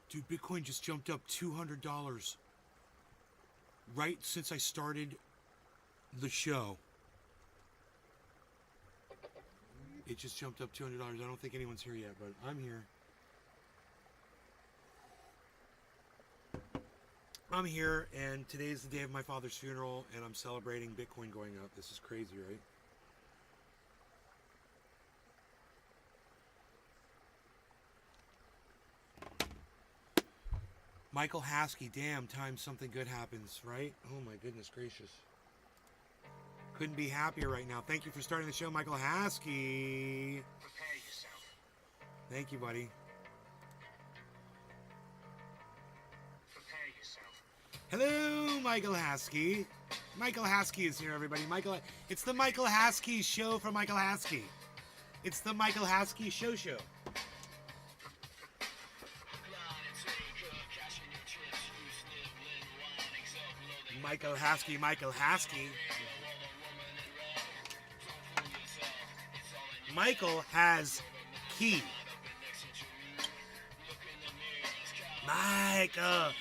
Dude, Bitcoin just jumped up $200 right since I started the show. It just jumped up $200. I don't think anyone's here yet, but I'm here. I'm here, and today's the day of my father's funeral, and I'm celebrating Bitcoin going up. This is crazy, right? Michael Haskey, damn, time something good happens, right? Oh my goodness gracious. Couldn't be happier right now. Thank you for starting the show, Michael Haskey. Prepare yourself. Thank you, buddy. Prepare yourself. Hello, Michael Haskey. Michael Haskey is here, everybody. It's the Michael Haskey Show from Michael Haskey. It's the Michael Haskey Show. Michael Haskey. Michael has key. Michael.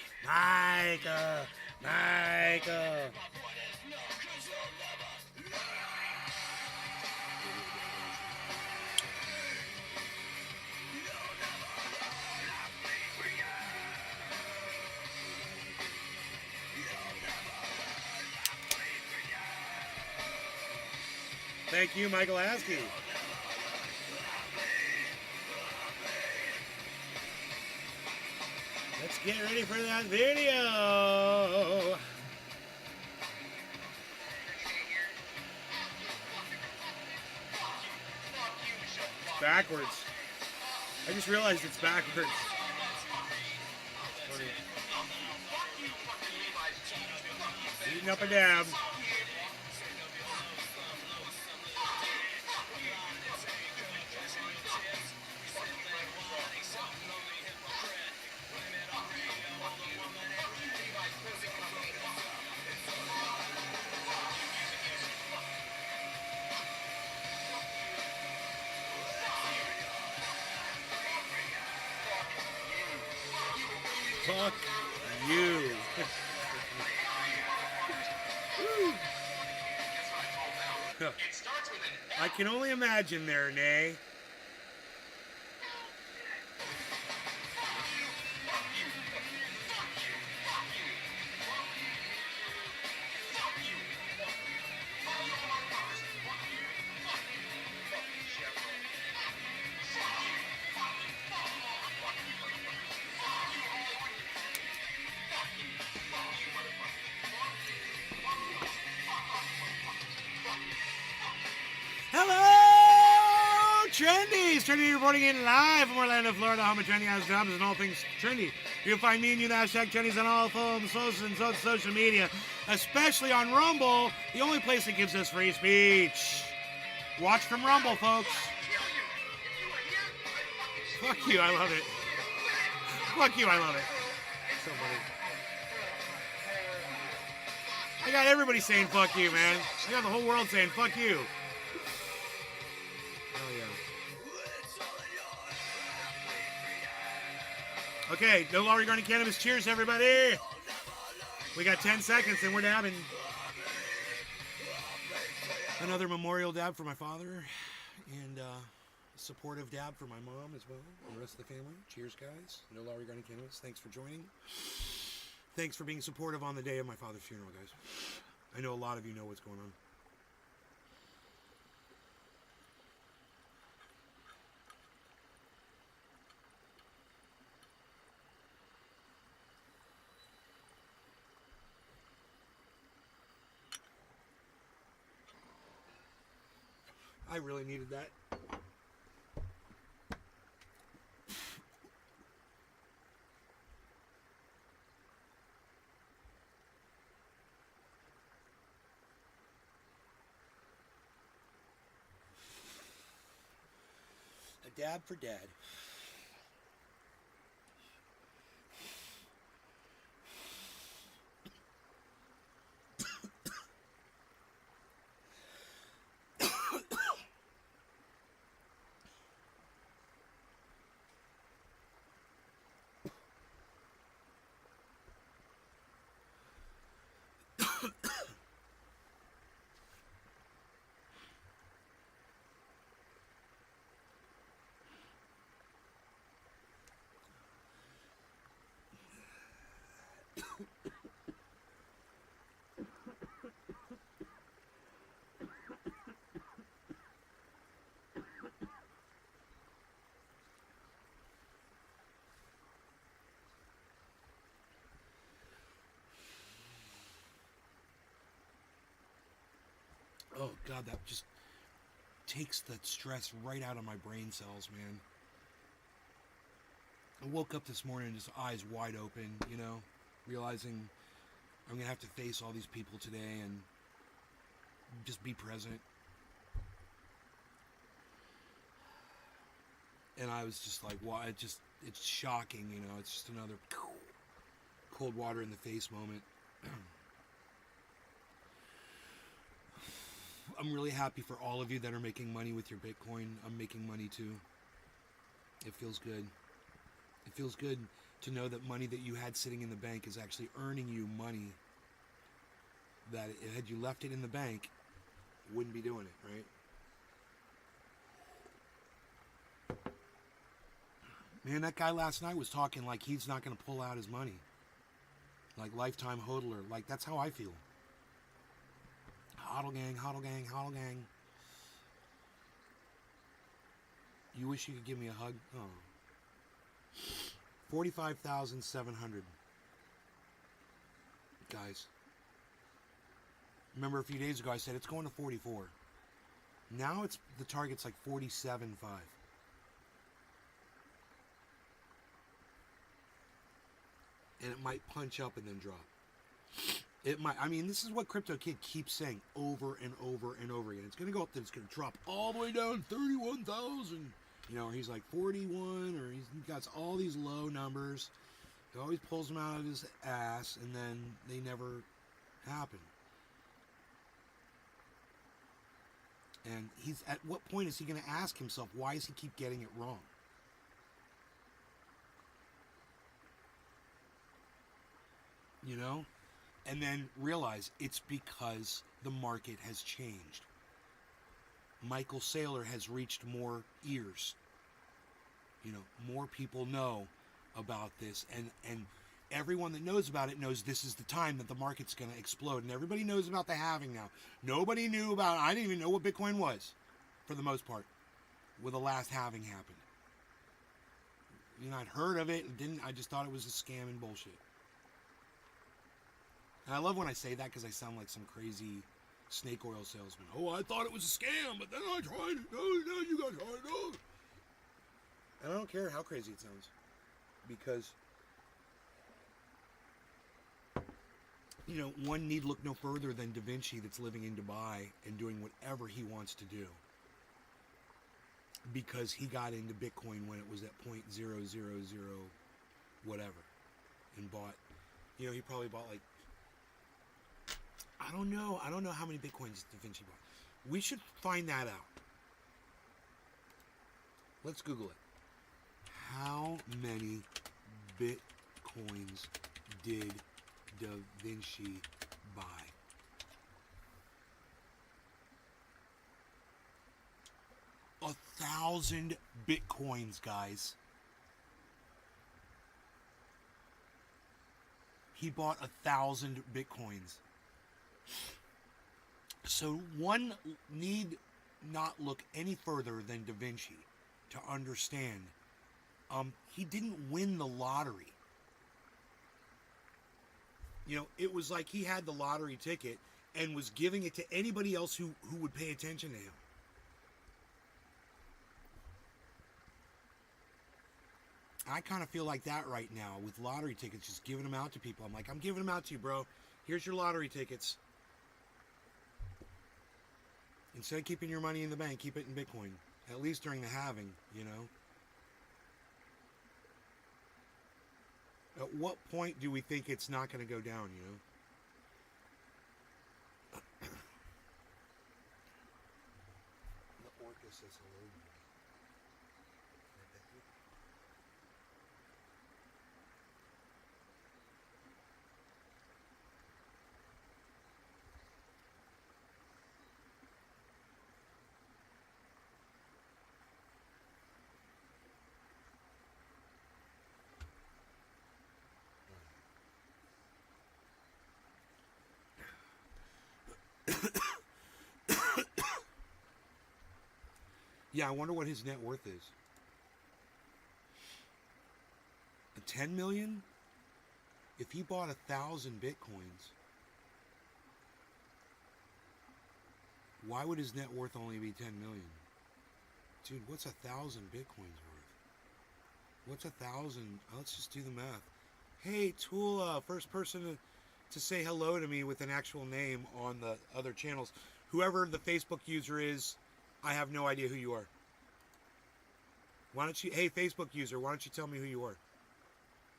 Thank you, Michael Haskey. Let's get ready for that video. Backwards. I just realized it's backwards. Eating up a dab. Fuck you. I can only imagine there, Nay. Hello, Trendies! Trendy reporting in live from Orlando, Florida. Home of Trendy has jobs and all things trendy. You can find me and you, the hashtag Trendies, on all forms, social media, especially on Rumble, the only place that gives us free speech. Watch from Rumble, folks. Fuck you, I love it. Fuck you, I love it. So funny. I got everybody saying fuck you, man. I got the whole world saying fuck you. Hell yeah. Okay, no law regarding cannabis. Cheers, everybody. We got 10 seconds and we're dabbing. Another memorial dab for my father. And supportive dab for my mom as well. And the rest of the family. Cheers, guys. No law regarding cannabis. Thanks for joining. Thanks for being supportive on the day of my father's funeral, guys. I know a lot of you know what's going on. I really needed that. A dab for dad. Oh God, that just takes the stress right out of my brain cells, man. I woke up this morning just eyes wide open, you know, realizing I'm gonna have to face all these people today and just be present. And I was just like, wow, it's shocking, you know, it's just another cold water in the face moment. I'm really happy for all of you that are making money with your Bitcoin. I'm making money too. It feels good. It feels good to know that money that you had sitting in the bank is actually earning you money that had you left it in the bank, wouldn't be doing it, right? Man, that guy last night was talking like he's not going to pull out his money. Like lifetime hodler. Like, that's how I feel. Hodl gang, hodl gang, hodl gang. You wish you could give me a hug? Oh. 45,700. Guys. Remember a few days ago I said it's going to 44. Now it's the target's like 47.5. And it might punch up and then drop. It might. I mean, this is what Crypto Kid keeps saying over and over and over again. It's going to go up, then it's going to drop all the way down 31,000. You know, or he's like 41, or he's got all these low numbers. He always pulls them out of his ass, and then they never happen. And he's at what point is he going to ask himself, why does he keep getting it wrong? You know? And then realize it's because the market has changed. Michael Saylor has reached more ears. You know, more people know about this, and everyone that knows about it knows this is the time that the market's going to explode, and everybody knows about the halving now. Nobody knew about, I didn't even know what Bitcoin was, for the most part, when the last halving happened. You know, I'd heard of it, and I just thought it was a scam and bullshit. And I love when I say that because I sound like some crazy snake oil salesman. Oh, I thought it was a scam, but then I tried it. No, you guys tried it. No. And I don't care how crazy it sounds. Because, you know, one need look no further than Da Vinci that's living in Dubai and doing whatever he wants to do. Because he got into Bitcoin when it was at 0.000 whatever. And bought, you know, he probably bought like, I don't know how many Bitcoins Da Vinci bought. We should find that out. Let's Google it. How many Bitcoins did Da Vinci buy? A 1,000 Bitcoins, guys. He bought 1,000 Bitcoins. So one need not look any further than Da Vinci to understand he didn't win the lottery. You know, it was like he had the lottery ticket and was giving it to anybody else who would pay attention to him. I kind of feel like that right now with lottery tickets, just giving them out to people. I'm like, I'm giving them out to you, bro. Here's your lottery tickets. Instead of keeping your money in the bank, keep it in Bitcoin. At least during the halving, you know. At what point do we think it's not going to go down, you know? The orca says hello. Yeah, I wonder what his net worth is. 10 million? If he bought 1,000 Bitcoins, Why would his net worth only be 10 million? Dude, what's 1,000 Bitcoins worth? What's 1,000? Let's just do the math. Hey, Tula, first person to say hello to me with an actual name on the other channels. Whoever the Facebook user is, I have no idea who you are. Why don't you, hey, Facebook user, why don't you tell me who you are?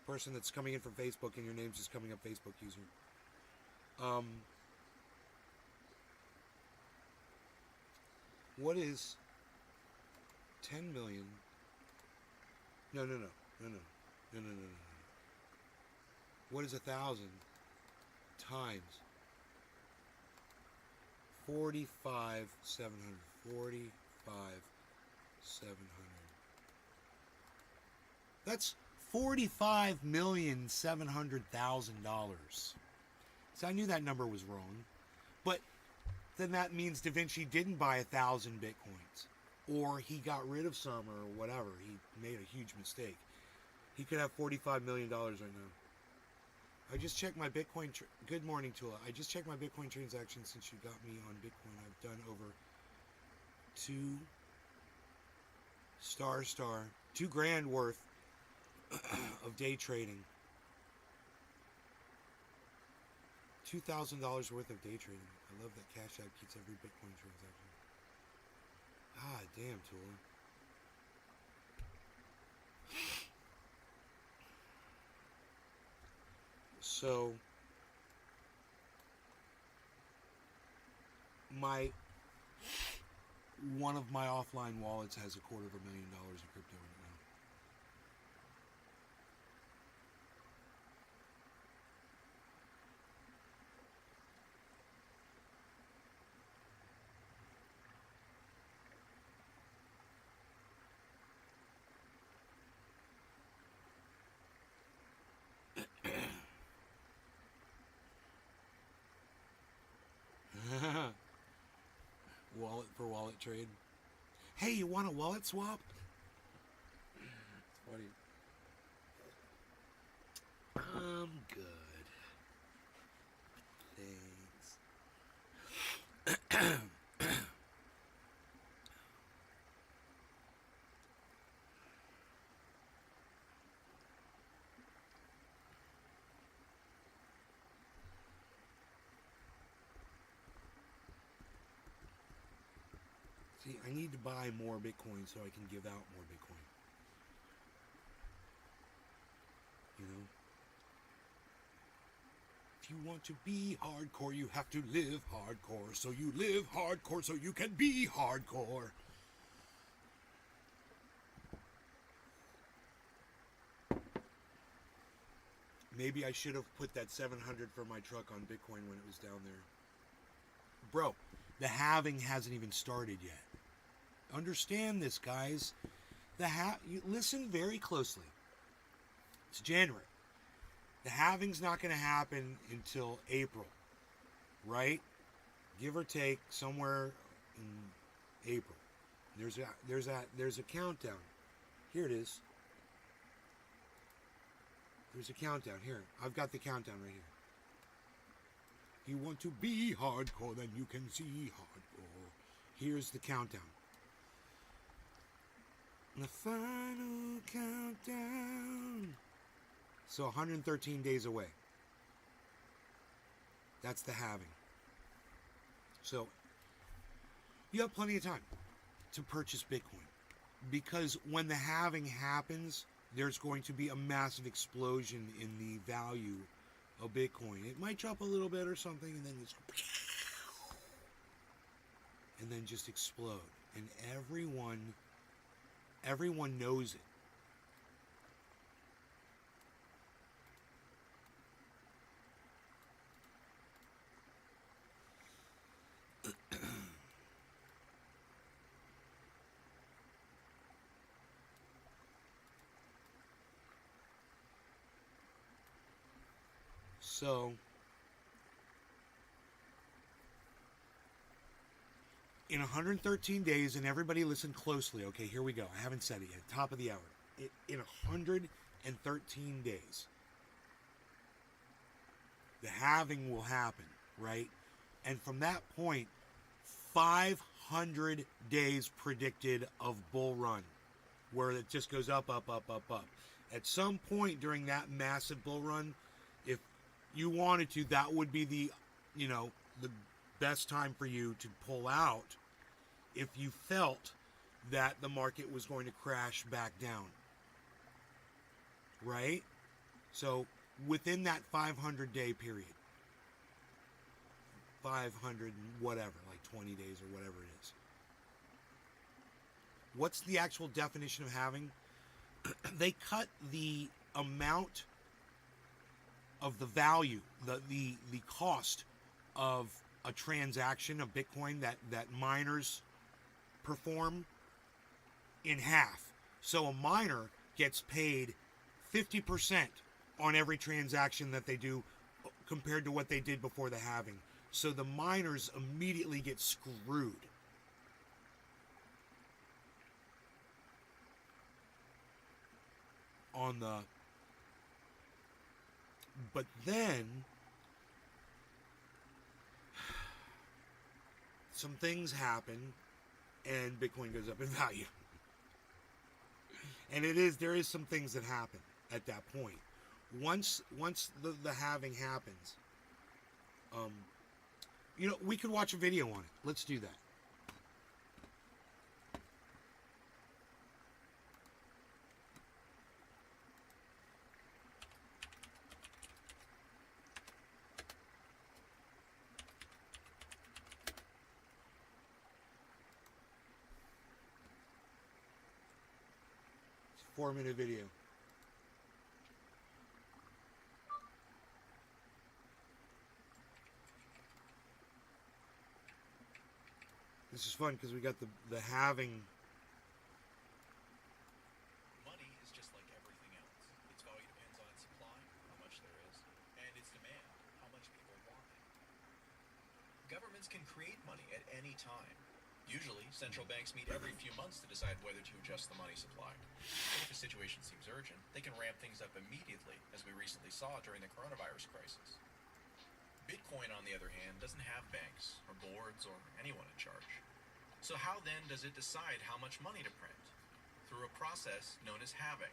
Person that's coming in from Facebook and your name's just coming up Facebook user. What is 10 million? No. What is 1,000 times 45,700? 45,700. That's $45,700,000. So I knew that number was wrong, but then that means Da Vinci didn't buy 1,000 Bitcoins, or he got rid of some, or whatever. He made a huge mistake. He could have $45 million right now. I just checked my Bitcoin. Good morning, Tula. I just checked my Bitcoin transactions since you got me on Bitcoin. I've done over $2,000 worth of day trading. $2,000 worth of day trading. I love that Cash App keeps every Bitcoin transaction. Ah, damn, Tula. So, one of my offline wallets has $250,000 in crypto right now. Wallet for wallet trade. Hey, you want a wallet swap? It's funny. I'm good. Thanks. See, I need to buy more Bitcoin so I can give out more Bitcoin. You know? If you want to be hardcore, you have to live hardcore. So you live hardcore so you can be hardcore. Maybe I should have put that 700 for my truck on Bitcoin when it was down there. Bro, the halving hasn't even started yet. Understand this, guys. You listen very closely. It's January. The halving's not going to happen until April, right? Give or take, somewhere in April. There's a countdown. Here it is. There's a countdown here. I've got the countdown right here. If you want to be hardcore, then you can see hardcore. Here's the countdown. The final countdown. So 113 days away. That's the halving. So you have plenty of time to purchase Bitcoin. Because when the halving happens, there's going to be a massive explosion in the value of Bitcoin. It might drop a little bit or something, and then just explode. And everyone knows it. So, in 113 days, and everybody listen closely, okay, here we go. I haven't said it yet, top of the hour. In 113 days, the halving will happen, right? And from that point, 500 days predicted of bull run, where it just goes up, up, up, up, up. At some point during that massive bull run, if you wanted to, that would be the best time for you to pull out if you felt that the market was going to crash back down. Right? So within that 500-day period, 500 whatever, like 20 days or whatever it is. What's the actual definition of halving? They cut the amount of the value, the cost of a transaction of Bitcoin that miners perform in half. So a miner gets paid 50% on every transaction that they do compared to what they did before the halving. So the miners immediately get screwed. But then some things happen and Bitcoin goes up in value. And there is some things that happen at that point. Once the halving happens, we could watch a video on it. Let's do that. It's a 4-minute video. This is fun because we got the halving. Money is just like everything else. Its value depends on its supply, how much there is, and its demand, how much people want it. Governments can create money at any time. Usually, central banks meet every few months to decide whether to adjust the money supply. But if a situation seems urgent, they can ramp things up immediately, as we recently saw during the coronavirus crisis. Bitcoin, on the other hand, doesn't have banks, or boards, or anyone in charge. So how then does it decide how much money to print? Through a process known as halving.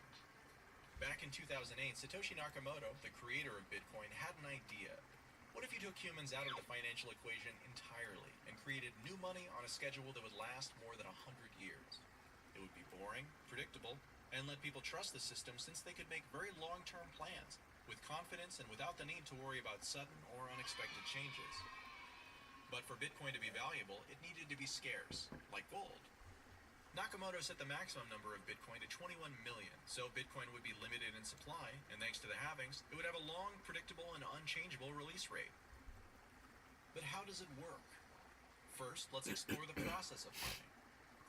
Back in 2008, Satoshi Nakamoto, the creator of Bitcoin, had an idea. What if you took humans out of the financial equation entirely and created new money on a schedule that would last more than 100 years? It would be boring, predictable, and let people trust the system since they could make very long-term plans with confidence and without the need to worry about sudden or unexpected changes. But for Bitcoin to be valuable, it needed to be scarce, like gold. Nakamoto set the maximum number of Bitcoin to 21 million, so Bitcoin would be limited in supply, and thanks to the halvings, it would have a long, predictable, and unchangeable release rate. But how does it work? First, let's explore the process of mining.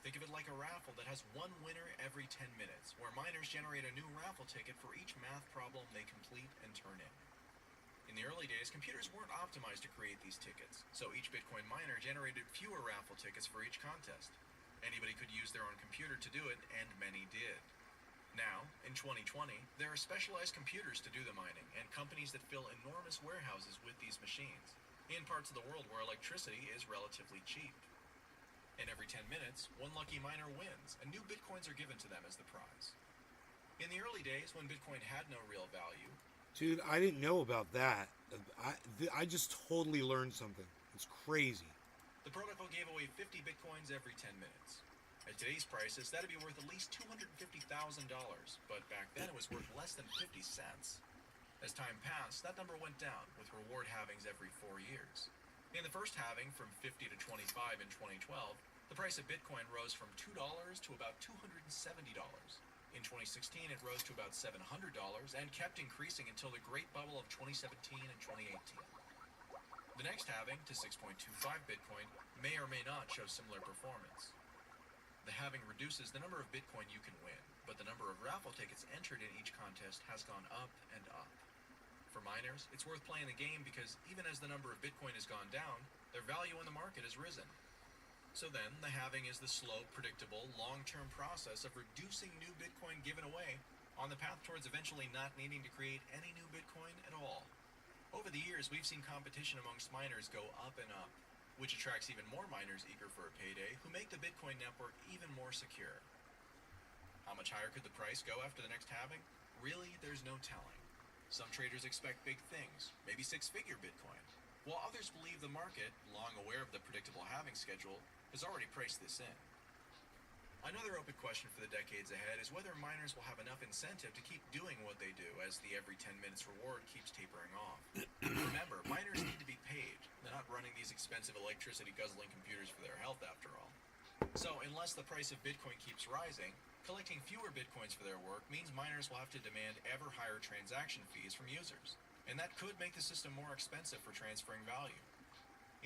Think of it like a raffle that has one winner every 10 minutes, where miners generate a new raffle ticket for each math problem they complete and turn in. In the early days, computers weren't optimized to create these tickets, so each Bitcoin miner generated fewer raffle tickets for each contest. Anybody could use their own computer to do it, and many did. Now, in 2020, there are specialized computers to do the mining, and companies that fill enormous warehouses with these machines, in parts of the world where electricity is relatively cheap. And every 10 minutes, one lucky miner wins, and new Bitcoins are given to them as the prize. In the early days, when Bitcoin had no real value, Dude, I didn't know about that. I just totally learned something. It's crazy. the protocol gave away 50 Bitcoins every 10 minutes. At today's prices, that'd be worth at least $250,000, but back then it was worth less than 50 cents. As time passed, that number went down, with reward halvings every 4 years. In the first halving, from 50 to 25 in 2012, the price of Bitcoin rose from $2 to about $270. In 2016, it rose to about $700 and kept increasing until the great bubble of 2017 and 2018. The next halving, to 6.25 Bitcoin, may or may not show similar performance. The halving reduces the number of Bitcoin you can win, but the number of raffle tickets entered in each contest has gone up and up. For miners, it's worth playing the game because even as the number of Bitcoin has gone down, their value in the market has risen. So then, the halving is the slow, predictable, long-term process of reducing new Bitcoin given away on the path towards eventually not needing to create any new Bitcoin at all. Over the years, we've seen competition amongst miners go up and up. which attracts even more miners eager for a payday who make the Bitcoin network even more secure. How much higher could the price go after the next halving? Really, there's no telling. Some traders expect big things, maybe six-figure Bitcoin, while others believe the market, long aware of the predictable halving schedule, has already priced this in. Another open question for the decades ahead is whether miners will have enough incentive to keep doing what they do as the every 10 minutes reward keeps tapering off. Remember, miners need to be paid. They're not running these expensive electricity guzzling computers for their health after all. So unless the price of Bitcoin keeps rising, collecting fewer Bitcoins for their work means miners will have to demand ever higher transaction fees from users. And that could make the system more expensive for transferring value.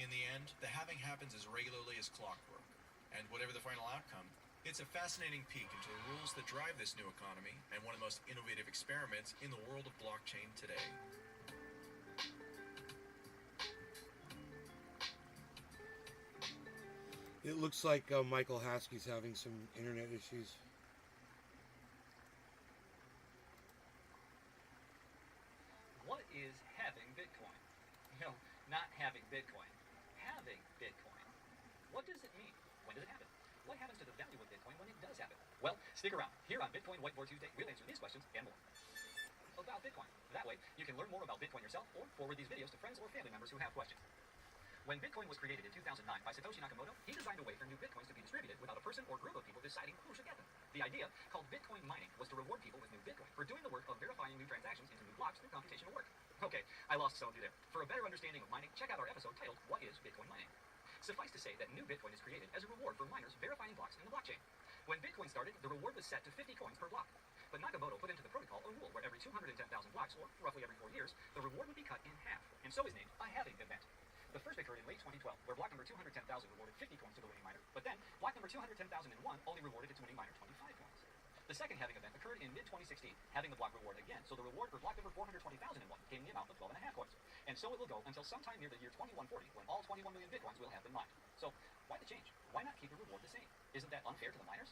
In the end, the halving happens as regularly as clockwork. And whatever the final outcome, it's a fascinating peek into the rules that drive this new economy and one of the most innovative experiments in the world of blockchain today. It looks like Michael Haskey's having some internet issues. What is having Bitcoin? No, not having Bitcoin. Having Bitcoin. What does it mean? When does it happen? What happens to the value of Bitcoin when it does happen? Well, stick around. Here on Bitcoin Whiteboard Tuesday, we'll answer these questions and more about Bitcoin. That way, you can learn more about Bitcoin yourself or forward these videos to friends or family members who have questions. When Bitcoin was created in 2009 by Satoshi Nakamoto, he designed a way for new Bitcoins to be distributed without a person or group of people deciding who should get them. The idea, called Bitcoin mining, was to reward people with new Bitcoin for doing the work of verifying new transactions into new blocks through computational work. Okay, I lost some of you there. For a better understanding of mining, check out our episode titled, What is Bitcoin Mining? Suffice to say that new Bitcoin is created as a reward for miners verifying blocks in the blockchain. When Bitcoin started, the reward was set to 50 coins per block. But Nakamoto put into the protocol a rule where every 210,000 blocks, or roughly every 4 years, the reward would be cut in half, and so is named a halving event. The first occurred in late 2012, where block number 210,000 rewarded 50 coins to the winning miner, but then block number 210,001 only rewarded its winning miner 25 coins. The second halving event occurred in mid-2016, having the block reward again, so the reward for block number 420,001 came in the amount of 12.5 coins. And so it will go until sometime near the year 2140, when all 21 million Bitcoins will have been mined. So, why the change? Why not keep the reward the same? Isn't that unfair to the miners?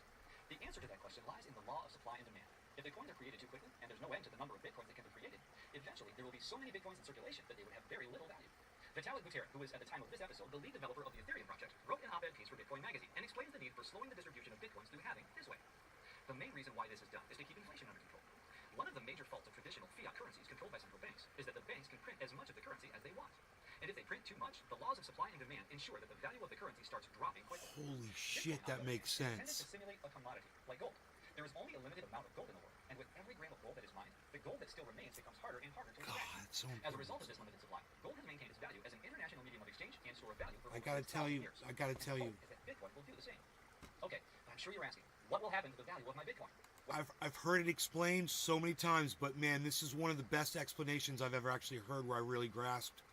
The answer to that question lies in the law of supply and demand. If the coins are created too quickly, and there's no end to the number of Bitcoins that can be created, eventually there will be so many Bitcoins in circulation that they would have very little value. Vitalik Buterin, who is at the time of this episode the lead developer of the Ethereum project, wrote an op-ed piece for Bitcoin magazine and explains the need for slowing the distribution of Bitcoins through halving this way. The main reason why this is done is to keep inflation under control. One of the major faults of traditional fiat currencies controlled by central banks is that the banks can print as much of the currency as they want. And if they print too much, the laws of supply and demand ensure that the value of the currency starts dropping quickly. Holy shit, that makes Bitcoin is intended sense. to simulate a commodity, like gold. There is only a limited amount of gold in the world, and with every gram of gold that is mined, the gold that still remains becomes harder and harder to extract. God, it's so As a result important. of this limited supply, gold has maintained its value as an international medium of exchange and store of value for I over gotta 6,000 tell you, years. I gotta And tell the you. hope is that Bitcoin will do the same. Okay, I'm sure you're asking, what will happen to the value of my Bitcoin? I've heard it explained so many times, but man, this is one of the best explanations I've ever actually heard where I really grasped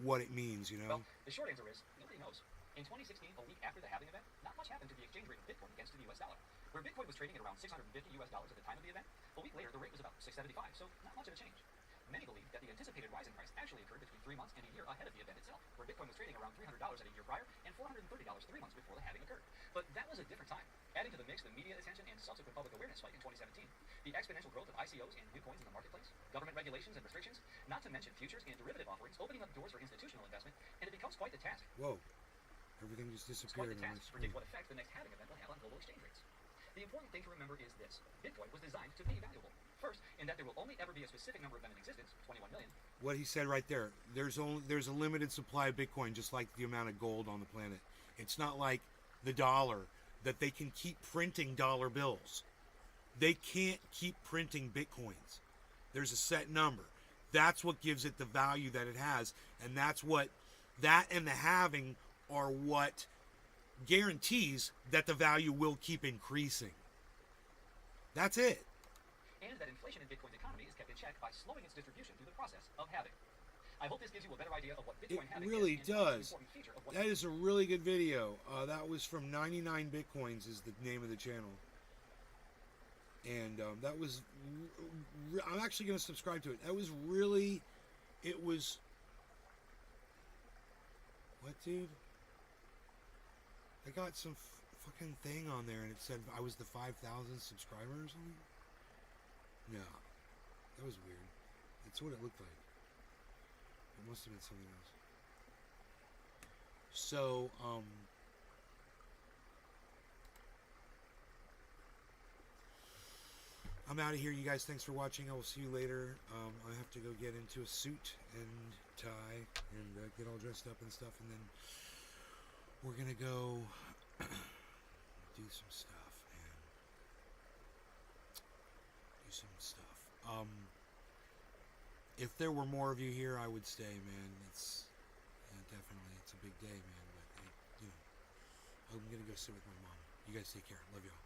what it means, you know? Well, the short answer is, nobody knows. In 2016, a week after the halving event, not much happened to the exchange rate of Bitcoin against the US dollar. Where Bitcoin was trading at around $650 at the time of the event, a week later the rate was about $675, so not much of a change. Many believe that the anticipated rise in price actually occurred between 3 months and a year ahead of the event itself, where Bitcoin was trading around $300 at a year prior and $430 3 months before the halving occurred. But that was a different time. Adding to the mix the media attention and subsequent public awareness spike in 2017, the exponential growth of ICOs and new coins in the marketplace, government regulations and restrictions, not to mention futures and derivative offerings opening up doors for institutional investment, and it becomes quite the task. Whoa. Everything just It's quite disappeared the on my task to predict screen. what effect the next halving event will have on global exchange rates. The important thing to remember is this. Bitcoin was designed to be valuable. First, in that there will only ever be a specific number of them in existence, 21 million. What he said right there, there's a limited supply of Bitcoin, just like the amount of gold on the planet. It's not like the dollar, that they can keep printing dollar bills. They can't keep printing Bitcoins. There's a set number. That's what gives it the value that it has, and that and the halving are what guarantees that the value will keep increasing. That's it. And that inflation in Bitcoin's economy is kept in check by slowing its distribution through the process of halving. I hope this gives you a better idea of what Bitcoin It halving really is and an does. important feature of what That is a really good video. That was from 99 Bitcoins is the name of the channel. And that was... I'm actually going to subscribe to it. That was really... It was... What, dude? I got some fucking thing on there and it said I was the 5,000 subscriber or something? No. That was weird. That's what it looked like. It must have been something else. So, I'm out of here, you guys. Thanks for watching. I will see you later. I have to go get into a suit and tie and get all dressed up and stuff, and then we're gonna go do some stuff, man. Do some stuff. If there were more of you here, I would stay, man. It's definitely, it's a big day, man. But you know, I'm gonna go sit with my mom. You guys take care. Love y'all.